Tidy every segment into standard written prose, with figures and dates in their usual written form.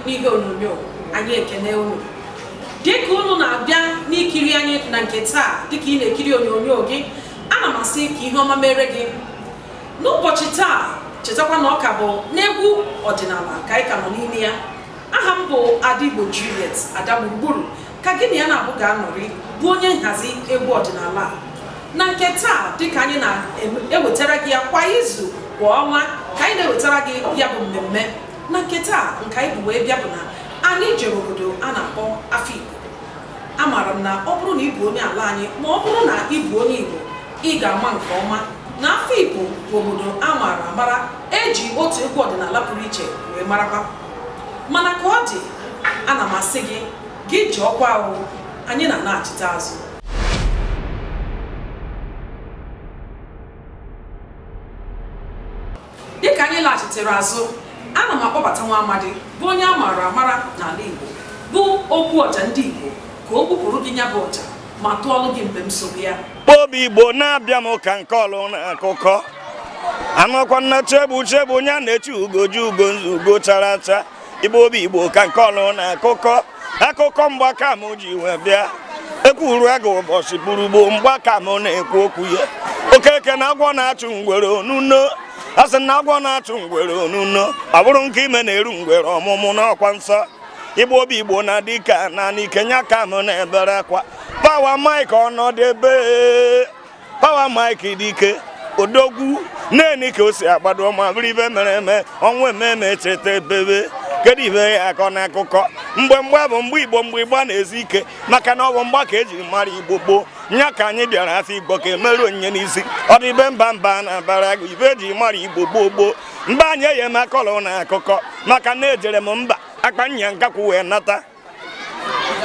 n'ihe onyonyo anyị ekene unu dịka unu na-abịa n'ikiri anyị na nke taa dịka ị na-ekiri onyonyo gị ana m asị ka ihe ọma mere gị n'ụbọchị taa chetakwa na ọka bụ n'egwu ọdịnala ka anyị ka nọ n'ime ya aha m bụ Adigbo Juliet Ada Gburugburu ka gị na ya na-abụ ga-anọrị bụ onye nhazi egwu ọdịnala na nke taa dịka anyị na-ewetara gị ya kwa izu kwa ọnwa ka anyị na-ewetara gị ya bụ mmemme na nke taa nke anyị bụ wee bịa bụ na anyị jere obodo a na-akpọ Afikpo. Amaara m na ọ bụrụ na ị bụ onye ala anyị ma ọ bụrụ na ị bụ onye Igbo ị ga-ama nke ọma na Afikpo bụ obodo a maara amara eji otu egwu ọdịnala pụrụ iche wee marakwa. Mana ka ọ dị ana m asị gị ji ọkwa ahụ anyị na-achịta azụ. Dịka anyị laghachitere azụ, ana m akpọbata nwa amadi bụ onye a maara amara n'ala Igbo bụ okwu ọja ndị Igbo ka o kwupụrụ gị ya bụ ọja ma tụọlụ gị mgbe m nsogbu ya. Obi Igbo na-abịa m ka nke ọlụ na akụkọ anọkwa nna chebu onye a na-echi ugoju ugo chara acha Igbo obi Igbo ka nke ọlụ na akụkọ mgbaka m ji wee bịa ekwuru aga ụbọchị buru gbo mgbaka m na-ekwu okwu ya okeke na agwọ na-achụ ngwere onuno asị na agwọ na-achụ ngwere onuno ọ bụrụ nke ime na-eru ngwere ọmụmụ n'ọkwa nsọ Igbo obi Igbo na dịka na n'ikenya ka m na-ebere akwa Power Mike ọnọdebe Power Mike dike odogwu na-eni ka o si agbado ma bụrụ ibe mere eme ọnwa ememe cheta ebebe kedu ibe ya akọ n'akụkọ mgbe bụ mgbe Igbo na-ezu ike maka na ọ bụ mgba ka eji mara Igbo gboo nya ka anyị bịara Afikpo ka emerụ onyinye n'isi ọ dị ibe mba na-abara agụ ibe eji mara Igbo gboo mba anyị eyi eme akọlụ na akụkọ maka na ejere m mba akpa nya nkakwu wee nata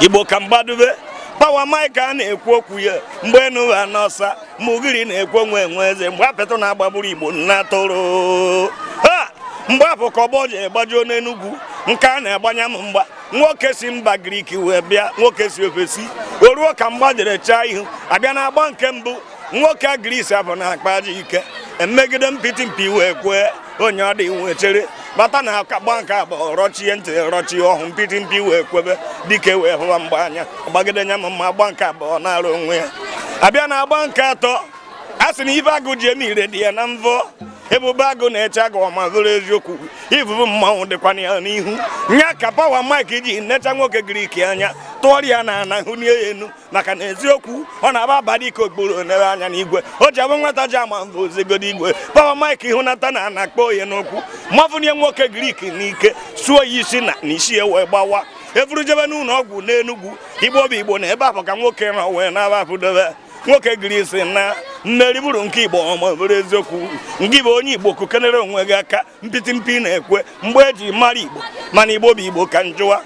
Igbo ka mgbadube Power Mike a na-ekwu okwu ya mgbe enuwa n'ọsa mugiri na-ekwu onwe eze mgbe apịtụ na-agbagburu Igbo na-atụrụ mgbe afọ ka ọgbọ ji egbajuo n'Enugwu nke a na-agbanye m mgba nwoke si mba Grik wee bịa nwoke si ofesi o ruo ka mgba jere chaa ihu abịa na-agba nke mbụ nwoke Gris abụ na-akpa ji ike emegide mpịtị mpi wee kwee onye ọ dị wee chere bata na akagba nke abụọ rọchie ntị rọchie ọhụ mpịtị mpi wee kwebe dike wee hụwa mgba anya ọgbagide nya mma agba nke abụọ na-arụ onwe ya abịa na agba nke atọ a sị na ife agụ ji eme ire dị ya na mvọ ebube agụ na-eche agụ ma bụrụ eziokwu ivuvu mmanwụ dịkwana ya n'ihu nya ka Power Mike ji necha nwoke Grik anya tụọrịa na ana hụnie ya enu maka na eziokwu ọ na-aba abadị ike ogboro nere anya n'igwe o ji abụ nwata ji ama mvụ ozegodo igwe Power Mike ịhụnata na ana kpọọ ya n'okwu mafunye nwoke Grik n'ike suo ya isi na isi wee gbawa efuru jebe n'ụlọ ọgwụ n'Enugwu Igbo obi Igbo na ebe afọ ka nwoke nọ wee na-abapụdobe nwoke Gris na mmeri bụrụ nke Igbo ọma bụrụ eziokwu nke bụ onye Igbo kukenere onwe gị aka mpịtị mpi na-ekwe mgbe eji mara Igbo mana Igbo bụ Igbo ka njụwa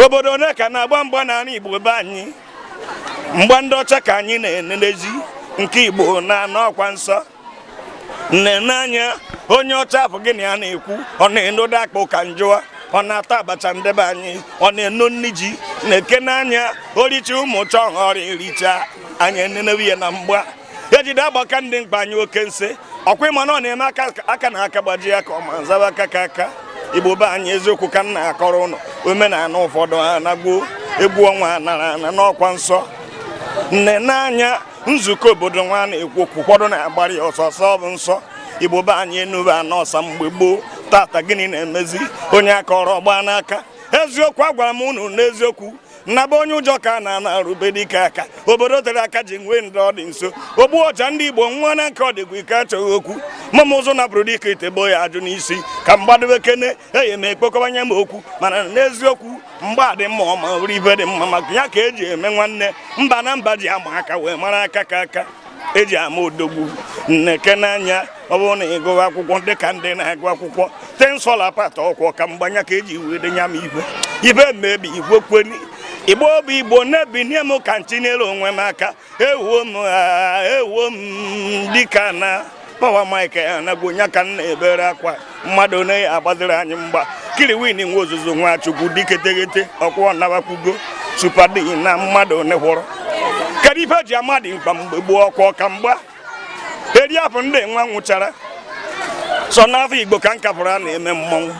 obodo one ka na-agba mgba n'ala Igbo be anyị mgba ndị ọcha ka anyị na-enenezi nke Igbo na n'ọkwa nsọ nnene anya onye ọcha afọ gị na ya na-ekwu ọ na-enodo akpụ ka njụwa ọ na-ata abacha ndebe anyị ọ na-eno nri ji na-eke n'anya oricha ụmụ chọghọrọ ericha anyị enenewe ya na mgba ejide agbaka ndị mkpa anyị oke nse ọkwa ịma na ọ na-eme aka na aka gbaji ya ka ọ ma zaba aka ka aka Igbo be anyị eziokwu ka m na-akọrọ ụnụ omenala ụfọdụ ha na-agbuo egwu ọnwa nara ana n'ọkwa nsọ nne n'anya nzukọ obodo nwa na-ekwu okwu ụfọdụ na-agbara ya ọsọsọ ọ bụ nsọ Igbo be anyị enuve anọsa mgbe gboo tata gịnị na-emezi onye akọrọ ọgba n'aka eziokwu agwara m unu n'eziokwu nnaba onye ụjọ ka na-arụbe dike aka obodo tere aka ji nwee ndị ọ dị nso ogbu ọcha ndị Igbo nwa na nke ọdịgwu ike achọghị okwu mama ụzọ napụrụ dike itebo ya ajụ n'isi ka mgbadobe kene eyi m ekpokọbanye m okwu mana n'eziokwu mgba dị mma ọma bụrụ ibe dị mma maka ya ka eji eme nwanne mba na mba ji ama aka wee mara aka ka aka eji ama odogwu nneke n'anya ọ bụrụ na ịgụ akwụkwọ dịka ndị na-agụ akwụkwọ tensola pata ọkwọ ka mgbanya ka eji wee denye m ibe mmebi igwe kweni Igbo obi Igbo na-ebinye m ka ntinyere onwe m aka ewuo m dịka na Power Mike na-agwa onye ka m na-ebere akwa mmadụ na-agbaziri anyị mgba kiriwin nwe ozuzu Nwachukwu diketegete ọkwọ nabakwugo supadi na mmadụ nehụrụ kedu ife ji amadị mkpa mgbe gboo ọkwa ka mgba eri afọ ndị nwa nwụchara sọ n'afọ Igbo ka nkapụrụ a na-eme mmọnwụ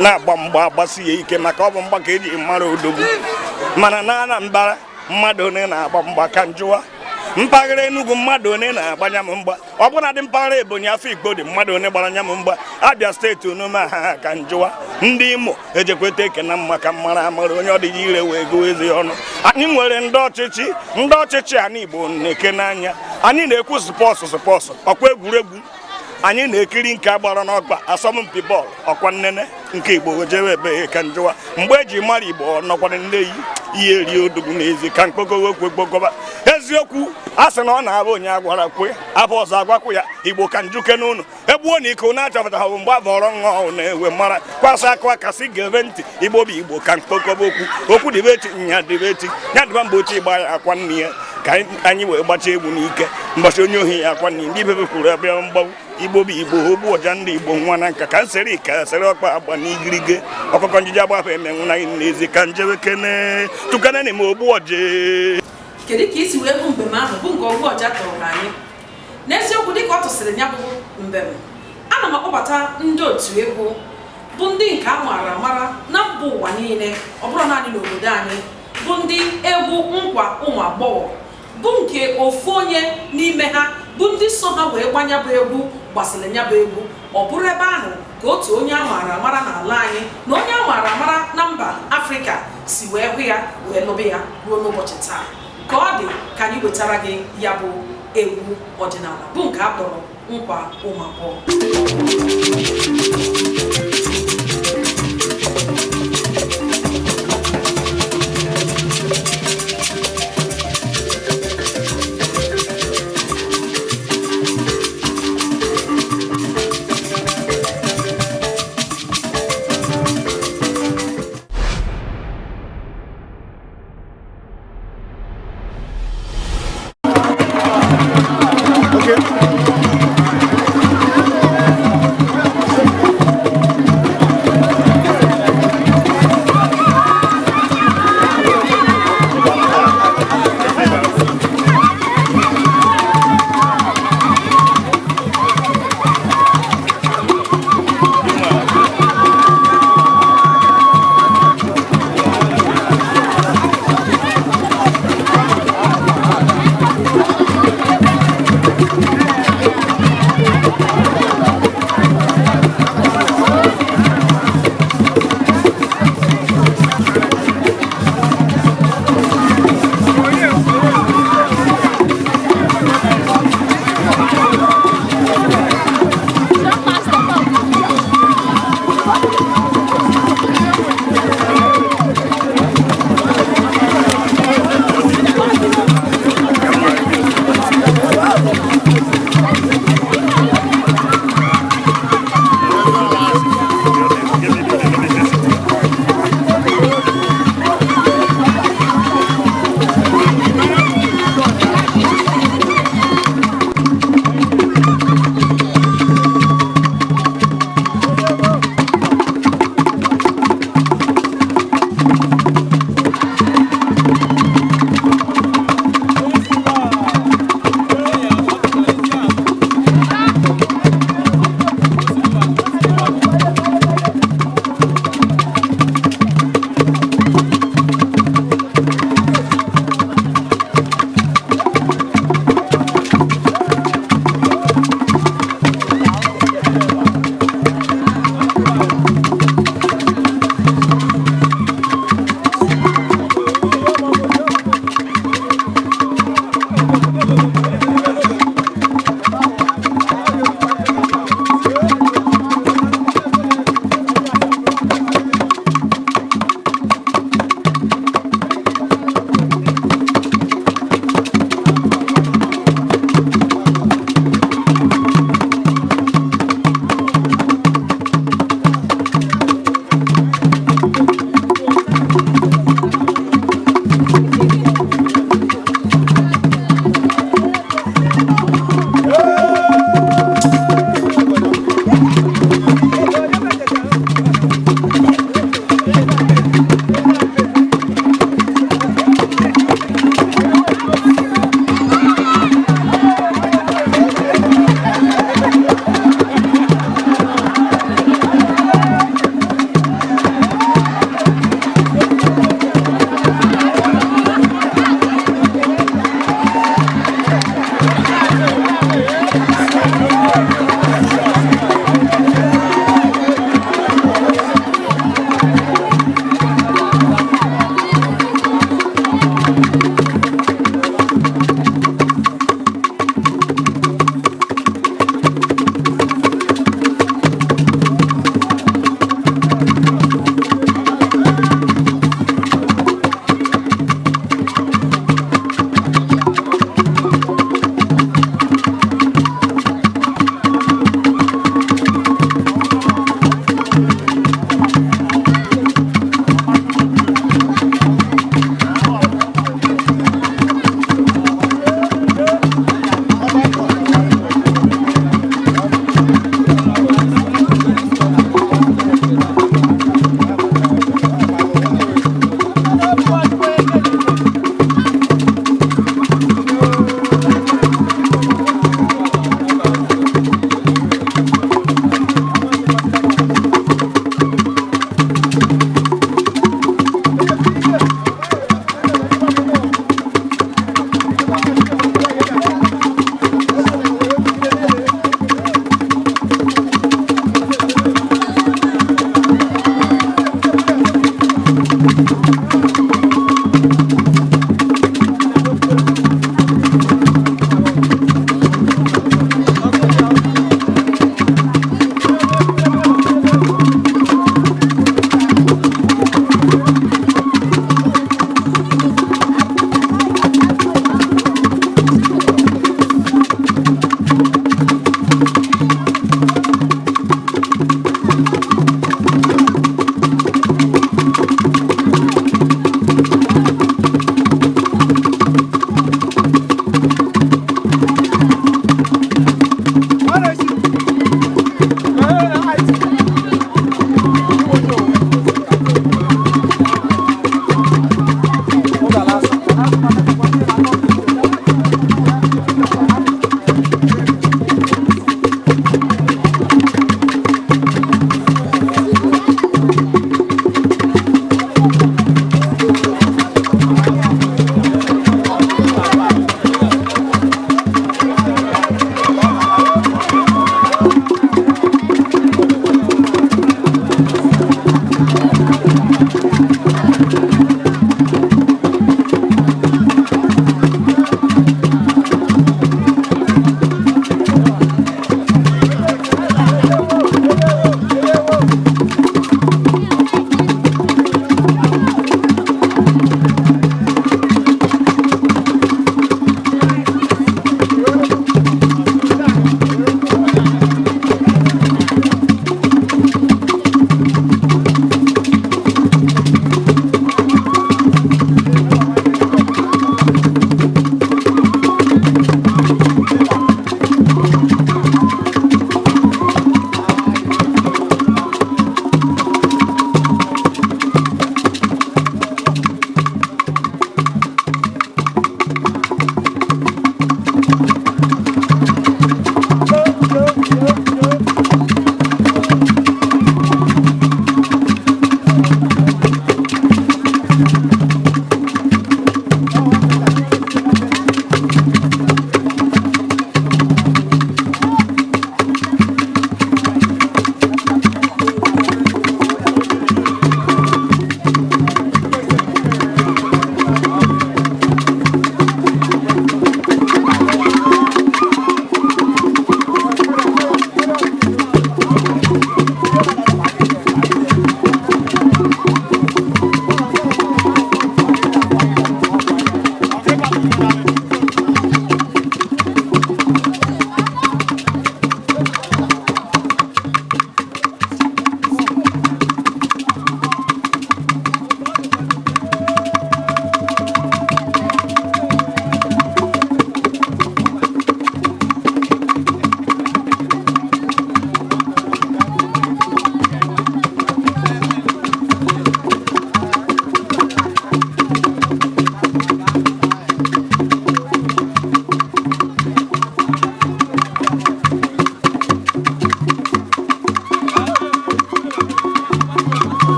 na-agba mgba agbasi ya ike maka ọ bụ mgba ka eji mara odogwu mana na Anambra mmadụ one na-agba mgba ka njụwa mpaghara Enugu mmadụ one na-agbanya m mgba ọbụna dị mpaghara Ebonyi Afikpo dị mmadụ one gbara nya m mgba Abia steeti onume ha ka njụwa ndị Imo ejekweta ekena maka mara amara onye ọdịghị ire wee gụọ eze ọnụ anyị nwere ndị ọchịchị anyị Igbo na-eke n'anya anyị na-ekwu spọsụ ọkwa egwuregwu anyị na-ekiri nke agbara n'ọgba asọmpi bọọlụ ọkwa nnene nke Igbo jewe ebe ka njụwa mgbe eji mara Igbo nọkwara nne ihe eri odogwu n'ezi ka mkpokọwekwe gbogọba eziokwu a sị na ọ na-abụ onye agwara kwe abụ ọzọ agwakwu ya Igbo ka njuke n'ụlọ egbuo na iko na-achọpụta mgbe avọrọ nṅụ na-ewe mara kwasa akwa kasị geve ntị Igbo bụ Igbo ka mkpokọba okwu dịbeti nya dịbeti ya dịba mgbe ochie gba ya akwa nne ya ka anyị wee gbacha egwu n'ike mbọchị onye ohi ya akwa nne ndị bebe kwuru abịa mgbawu Igbo bụ Igbo ogbu ọja ndị Igbo nwa na nka ka nseri ka sere ọkpa agba n'igirige ọkụkọ njiji agbafọ emenwu na n'ezi ka njebe kene tukane na eme ogbu ọje kedu ka isi wee bụ mbem ahụ bụ nke ogbu ọja tụrụ anyị n'eziokwu dịka ọ tụsịrị ya bụ mbem ana m akpọbata ndị otu egwu bụ ndị nke a maara amara na mba ụwa niile ọ bụrụ naanị n'obodo anyị bụ ndị egwu nkwa ụmụ agbọghọ bụ nke ofu onye n'ime ha bụ ndị so ha wee gbanya bụ egwu gbasịrị nya bụ egwu ọ bụrụ ebe ahụ ka otu onye a maara amara n'ala anyị na onye a maara amara na mba Afrịka si wee hụ ya wee lụbe ya ruo n'ụbọchị taa ka ọ dị ka anyị wetara gị ya bụ egwu ọdịnala bụ nke a kpọrọ nkwa ụmụ agbọghọ.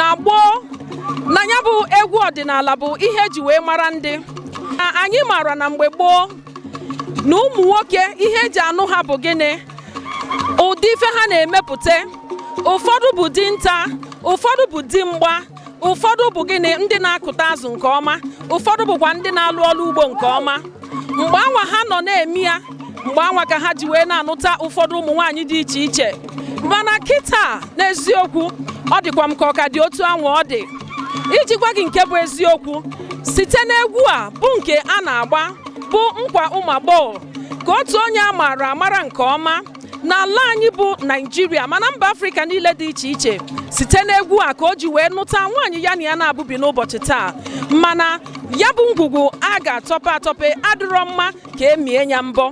na gboo na ya bụ egwu ọdịnala bụ ihe eji wee mara ndị. Anyị maara na mgbe gboo na ụmụ nwoke ihe eji anụ ha bụ gịnị? Ụdị ife ha na-emepụta. Ụfọdụ bụ dinta, ụfọdụ bụ dimgba, ụfọdụ bụ gịnị? Ndị na-akụta azụ nke ọma, ụfọdụ bụkwa ndị na-alụ ọrụ ugbo nke ọma. Mgbe anwa ha nọ na-eme ya, mgbe anwa ka ha ji wee na-anụta ụfọdụ ụmụ nwaanyị dị iche iche. Mana kịta n'eziokwu ọ dịkwa m ka ọ ka dị otu anwa ọ dị. Iji gwa gị nke bụ eziokwu, site n'egwu a bụ nke a na-agba bụ nkwa ụmụ agbọghọ ka otu onye amara nke ọma n'ala anyị bụ Naịjirịa mana mba Afrịka niile dị iche iche. Site n'egwu a ka o ji wee nụta nwaanyị ya na ya na-abụbi n'ụbọchị taa, mana ya bụ ngwugwu a ga-atọpe adịrọ mma ka emie ya mbọ.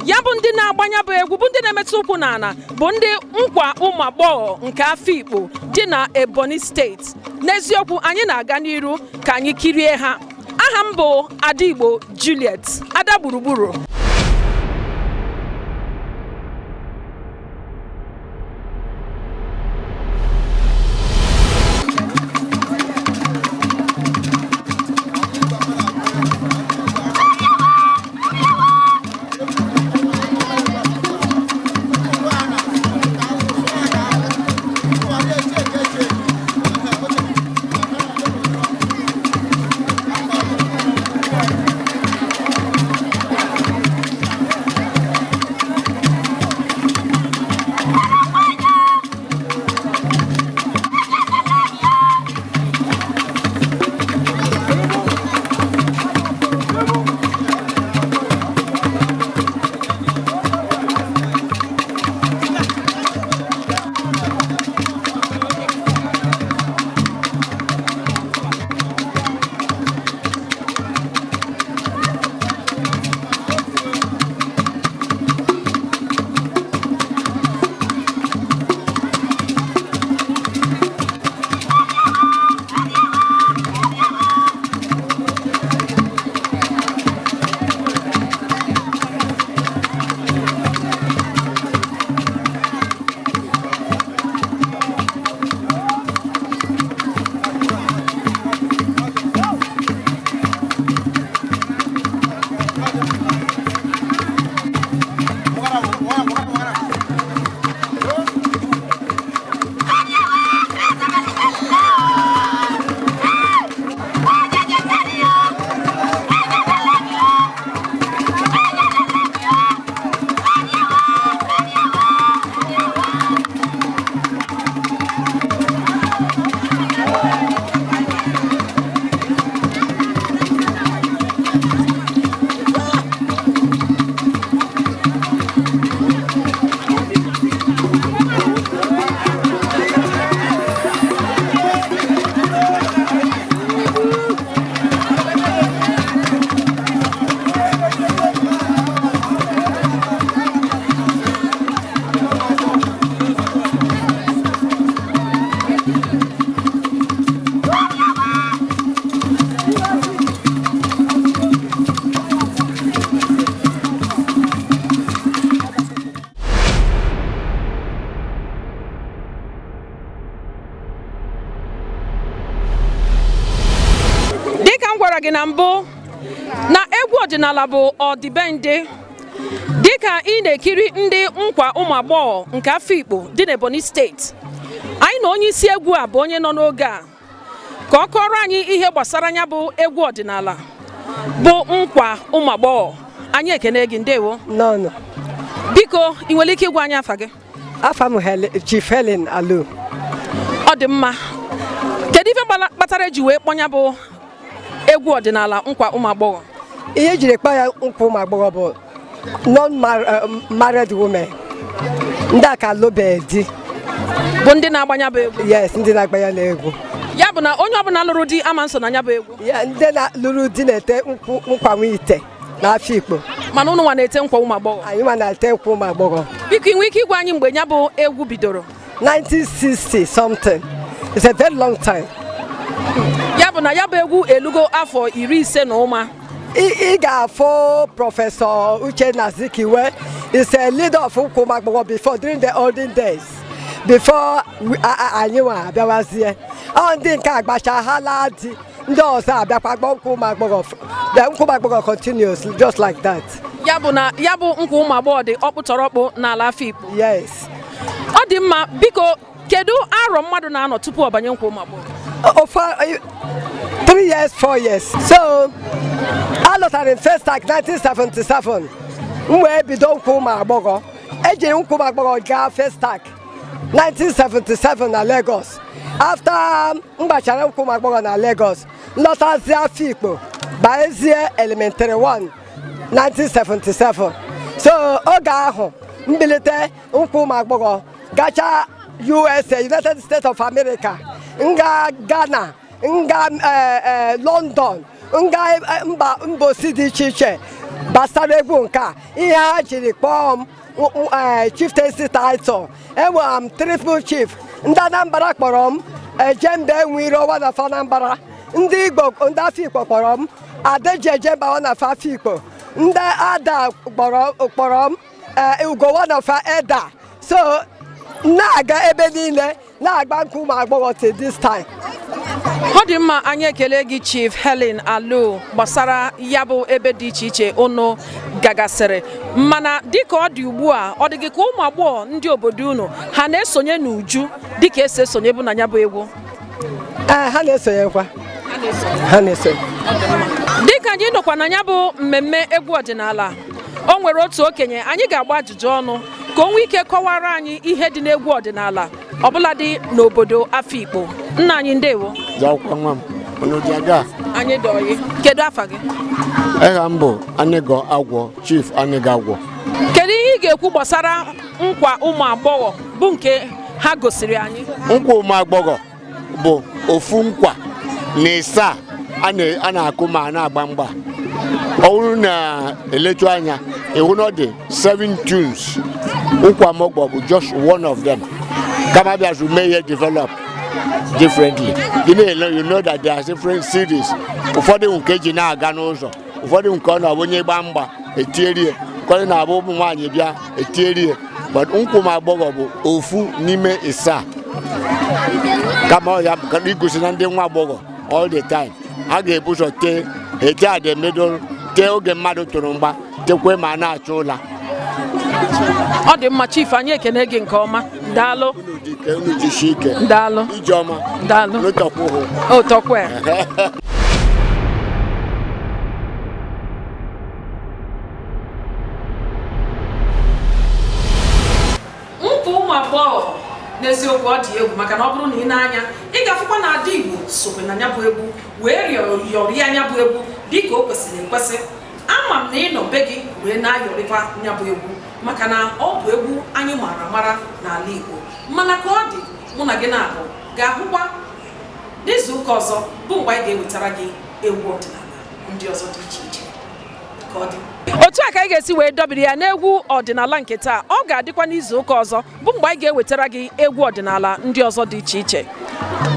Ya bụ ndị na-agbanya bụ egwu bụ ndị na-emetụ ụkwụ n'ala bụ ndị nkwa ụmụ agbọghọ nke Afikpo dị na Ebonyi steeti. N'eziokwu anyị na-aga n'iru ka anyị kirie ha. Aha m bụ Adigbo Juliet Ada Gburugburu. gị na mbụ na egwu ọdịnala bụ ọdịbendị dịka ị na-ekiri ndị nkwa ụmụ agbọghọ nke Afikpo dị n'Ebonyi steeti. Anyị na onye isi egwu a bụ onye nọ n'oge a ka ọ kọrọ anyị ihe gbasara ya bụ egwu ọdịnala bụ nkwa ụmụ agbọghọ. Anyị ekene gị, ndewo. No. Biko ị nwere ike ịgwa anyị afa gị? Afa m Chief Helen Alo. Ọ dị mma. Kedu ife kpatara eji wee kpọnya bụ egwu ọdịnala nkwa ụmụ agbọghọ? Ihe ejiri kpọọ ya nkwa ụmụ agbọghọ bụ non-married women, ndị aka alụbeghị di, bụ ndị na-agbanya bụ egwu. Yes, ndị na-agbanya n'egwu. Ya bụ na onye ọbụla lụrụ di ama nso na ya bụ egwu. Ndị na-lụrụ di na-ete nkwa nwite na Afikpo. Mana ụnụ nwa na-ete nkwa ụmụ agbọghọ? Anyị nwa na-ete nkwa ụmụ agbọghọ. Biko ị nwere ike ịgwa anyị mgbe ya bụ egwu bidoro? 1960 something. It's a very long time. Ya bụ na ya bụ egwu elugo afọ 50 Ị ga-afọ Prọfesọ Uchenna Zikiwe is a leader of Nkwụmagbọghọ before, during the olden days, before anyị nwa abịawazie. ndị nke agbacha ha laa di ndị ọzọ abịakwa gba nkwụ ụmụ agbọghọ the nkwụ ụmụ agbọghọ continuously just like that. Ya bụ nkwụ ụmụ agbọghọ dị ọkpụtọrọkpụ n'ala Afikpo. Yes. Ọ dị mma, biko kedu arọ mmadụ na-anọ tupu ọ banye nkwụ ụmụ agbọghọ? For 3 years, 4 years. So I lọtara in Festac 1977 m wee bido nkwụ ụmụ agbọghọ. Ejiri nkwụ ụmụ agbọghọ gaa Festac 1977 na Lagos. After m gbachara nkwụ ụmụ agbọghọ na Lagos, lọtazie Afikpo baezie elementary 1 1977. So oge ahụ mbilite nkwụ ụmụ agbọghọ gacha USA, United States of America, nga Ghana, nga London, nga mbosi dị iche iche gbasara egwu nke a. Ihe ha jiri kpọọ m chieftaincy title. Enwere m triple chief. Ndị Anambra kpọrọ m Ejembe Enwiro one of Anambra. Ndị Igbo, ndị Afikpo kpọrọ m Adeji Ejemba one of Afikpo. Ndị Ada kpọrọ m Ugo one of Eda. So na-aga ebe niile na-agba nkwụ ụmụ agbọghọ till this time. Ọ dị mma, anyị ekele gị Chief Helen Alu gbasara ya bụ ebe dị iche iche unu gagasịrị, mana dịka ọ dị ugbu a, ọ dị gị ka ụmụ agbọghọ ndị obodo unu ha na-esonye n'uju dịka esi esonye bụ na ya bụ egwu? Ha na-esonyekwa. Ha na-esonye. Dịka anyị nọkwa na ya bụ mmemme egwu ọdịnala, o nwere otu okenye anyị ga-agba ajụjụ ọnụ ka o nwee ike kọwara anyị ihe dị n'egwu ọdịnala ọbụla dị n'obodo Afikpo. Nna anyị ndewo. Anyị dọọyị. Kedu afa gị? Aha m bụ Anigo Agwọ, Chief Anigo Agwọ. Kedu ihe ị ga-ekwu gbasara nkwa ụmụ agbọghọ bụ nke ha gosiri anyị? Nkwa ụmụ agbọghọ bụ ofu nkwa na ịsa a na-akụ ma na-agba mgba. Ọ bụrụ na eletu anya iwu na ọ dị 7 tunes. Nkwa agbọghọ bụ just one of them. Kama bịa to make it develop differently. You know that there are different series. Ụfọdụ nke ji na-aga n'ụzọ, ụfọdụ nke ọ na-abụ onye gba mgba etierie, ụfọdụ na-abụ ụmụ nwaanyị bịa etierie. But nkwa ụmụ agbọghọ bụ ofu n'ime ịsaa. Kama ya igosi na ndị nwa agbọghọ all the time. A ga-ebu ụzọ tee ete at the middle, tee oge mmadụ tụrụ mgba, tekwe ma na-achụ ụla. Ọ dị mma Chief, anyị ekene gị nke ọma. Daalụ. Daalụ. Ijeọma. Daalụ. N'ụtọkwụ. Ụtọkwe. Nkwa ụmụ agbọghọ n'eziokwu ọ dị egwu, maka na ọ bụrụ na ị na-anya ị ga-afụkwa na Ada Igbo sokwe na ya bụ egwu wee rịọrịa anya bụ egwu dịka o kwesịrị ekwesị. Ama m na ị nọ be gị wee na-ayọrịkwa ya bụ egwu maka na ọ bụ egwu anyị mara n'ala Igbo. Mana ka ọ dị, mụ na gị na-abụ ga-ahụkwa n'izu ụka ọzọ bụ mgbe anyị ga-ewetara gị egwu ọdịnala ndị ọzọ dị iche iche. Ka ọ dị. Otu a ka anyị ga-esi wee dobiri ya n'egwu ọdịnala nke taa. Ọ ga-adịkwa n'izu ụka ọzọ bụ mgbe anyị ga-ewetara gị egwu ọdịnala ndị ọzọ dị iche iche.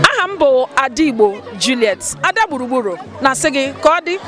Aha m bụ Ada Igbo Juliet, Ada Gburugburu, na-asị gị ka ọ dị.